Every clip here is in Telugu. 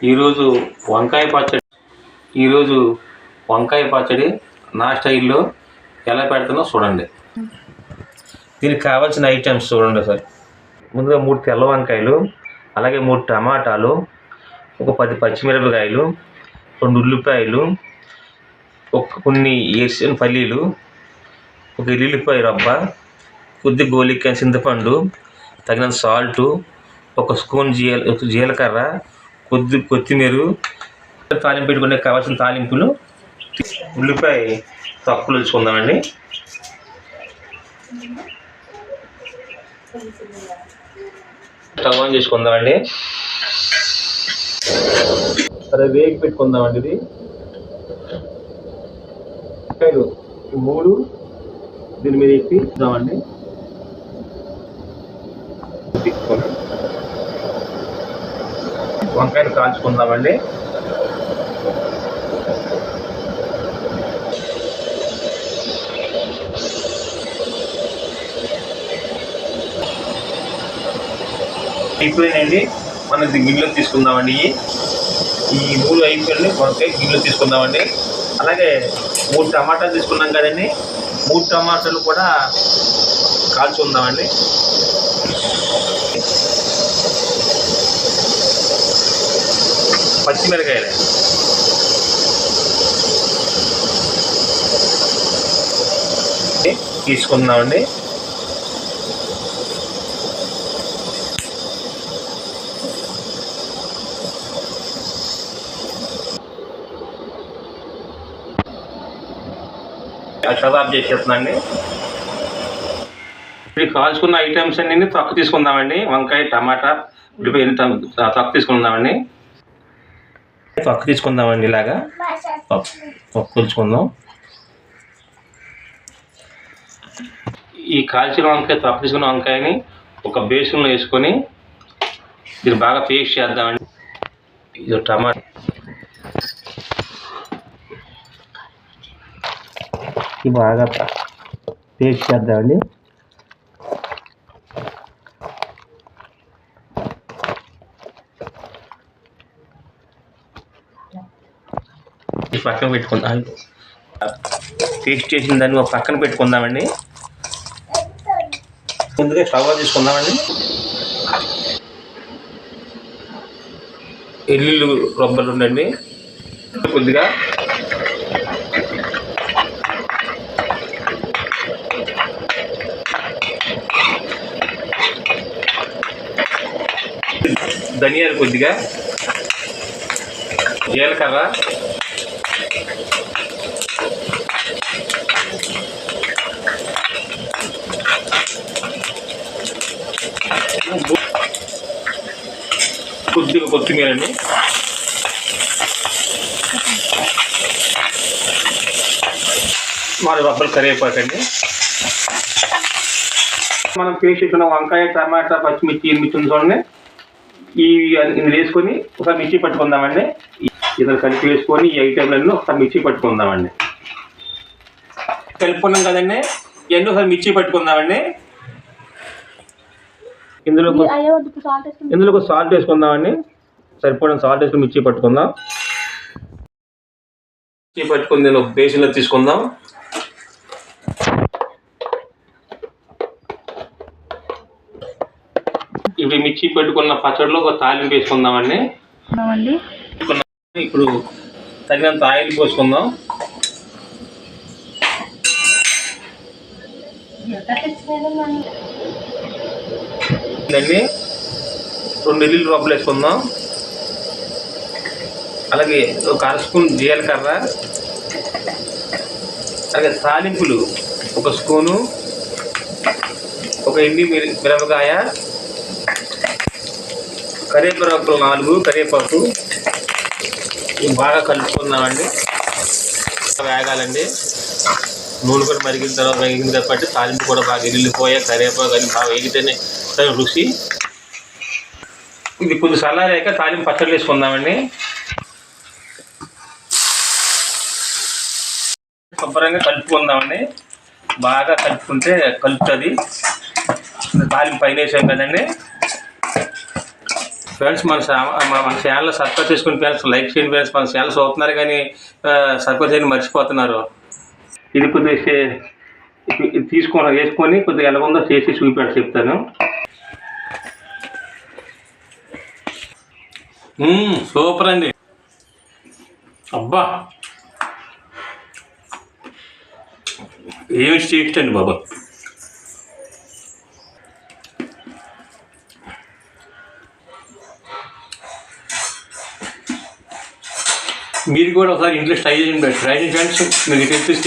ఈరోజు వంకాయ పచ్చడి నా స్టైల్లో ఎలా పెడతానో చూడండి. దీనికి కావాల్సిన ఐటమ్స్ చూడండి సార్. ముందుగా 3 తెల్ల వంకాయలు, అలాగే 3 టమాటాలు, ఒక 10 పచ్చిమిరపకాయలు, 2 ఉల్లిపాయలు, కొన్ని వేసిన పల్లీలు, ఒక ఎల్లుల్లిపాయ రబ్బ, కొద్ది గోలిక చింతపండు, తగినంత సాల్టు, ఒక స్పూన్ జీలకర్ర, కొద్ది కొత్తిమీర, తాలింపు పెట్టుకునే కావాల్సిన తాలింపులు. ఉల్లిపాయ తక్కువ వేసుకుందామండి. స్టవ్ ఆన్ చేసుకుందామండి. సరే వేగి పెట్టుకుందామండి. ఇది 3 దీని మీద ఎత్తి ఇద్దామండి. వంకాయలు కాల్చుకుందామండి. అయిపోయినాయండి. మనం గిన్నెలో తీసుకుందామండి. ఈ 3 అయిపోయింది. వంకాయ గిన్నెలో తీసుకుందామండి. అలాగే 3 టమాటాలు తీసుకున్నాం కదండి. 3 టమాటాలు కూడా కాల్చుకుందామండి. పచ్చిమిరకాయలు తీసుకుందామండి. షదాబ్ చేసేస్తున్నాండి. ఇప్పుడు కాల్చుకున్న ఐటమ్స్ అన్ని తక్కువ తీసుకుందామండి. వంకాయ, టమాటా, ఉల్లిపాయ తక్కువ తీసుకుందామండి. ఇలాగా కొలుచుకుందాం. ఈ కాల్చిన వంకాయ, తక్కువ తీసుకున్న వంకాయని ఒక బేసన్లో వేసుకొని దీన్ని బాగా పేస్ట్ చేద్దామండి. ఇది టమాటా, బాగా పేస్ట్ చేద్దామండి. పక్కన పెట్టుకుందాం. పేస్ట్ చేసిన దాన్ని ఒక పక్కన పెట్టుకుందామండి. ముందుగా స్టవ్ ఆన్ చేసుకుందామండి. ఎల్లుల్లి రొబ్బలు ఉండండి. కొద్దిగా ధనియాలు, కొద్దిగా జీలకర్ర, కొద్దిగా కొత్తిమీర అండి. మరి రబ్బలు కరివేపాకండి. మనం పేస్ట్ చేసుకున్న వంకాయ, టమాటా, పచ్చిమిర్చి, మిర్చి చూడండి. ఇది వేసుకొని ఒకసారి మిర్చి పట్టుకుందామండి. ఇద్దరు కలిపి వేసుకొని ఈ ఐటెంలన్నీ ఒకసారి మిర్చి పట్టుకుందామండి. కలుపుకున్నాం కదండి. ఇవన్నీ ఒకసారి మిర్చి పట్టుకుందామండి. ఇందులో సాల్ట్ వేసుకుందామండి. సరిపోయిన సాల్ట్ వేసుకుని మిర్చి పట్టుకుందాం. మిర్చి పట్టుకుని నేను ఒక బేసిన్లో తీసుకుందాం. ఇవి మిర్చి పెట్టుకున్న పచ్చడిలో ఒక తాలింపు వేసుకుందామండి. ఇప్పుడు తగినంత ఆయిల్ పోసుకుందాం. దాన్ని 2 ఎల్లుల్లి రొబ్బలు వేసుకుందాం. అలాగే ఒక 1/2 స్పూన్ జీలకర్ర, అలాగే తాలింపులు 1 స్పూను, ఒక ఎండి మిరపకాయ, కరివేపాకు 4 కరివేపాకు. బాగా కలుపుకుందామండి. వేగాలండి. నూనె కూడా మరిగిన కాబట్టి తాలింపు కూడా బాగా ఎల్లుల్లిపోయా, కరివేపాకు అని బాగా వేగితేనే రుచి. ఇది కొద్ది చల్లారాక తాలింపు పచ్చళ్ళు వేసుకుందామండి. శుభ్రంగా కలుపుకుందామండి. బాగా కలుపుకుంటే కలుపుతుంది. తాలింపు పైన వేసాం కదండి. ఫ్రెండ్స్ మన ఛానల్ సబ్స్క్రైబ్ చేసుకుని ఫ్రెండ్స్, లైక్ చేయండి ఫ్రెండ్స్. మన ఛానల్ చూస్తున్నారు కానీ సబ్స్క్రైబ్ చేయని మర్చిపోతున్నారు. ఇది కొద్దిగా వేసుకొని కొద్దిగా ఎలా ఉందో చేసి చెప్తాను. సూపర్ అండి. అబ్బా ఏమి టేస్ట్ అండి బాబా. మీరు కూడా ఒకసారి ఇంట్లో ట్రై చేయండి ఫ్రెండ్స్. మీకు తెలిసి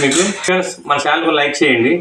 మీకు ఫ్రెండ్స్ మన ఛానల్ లైక్ చేయండి.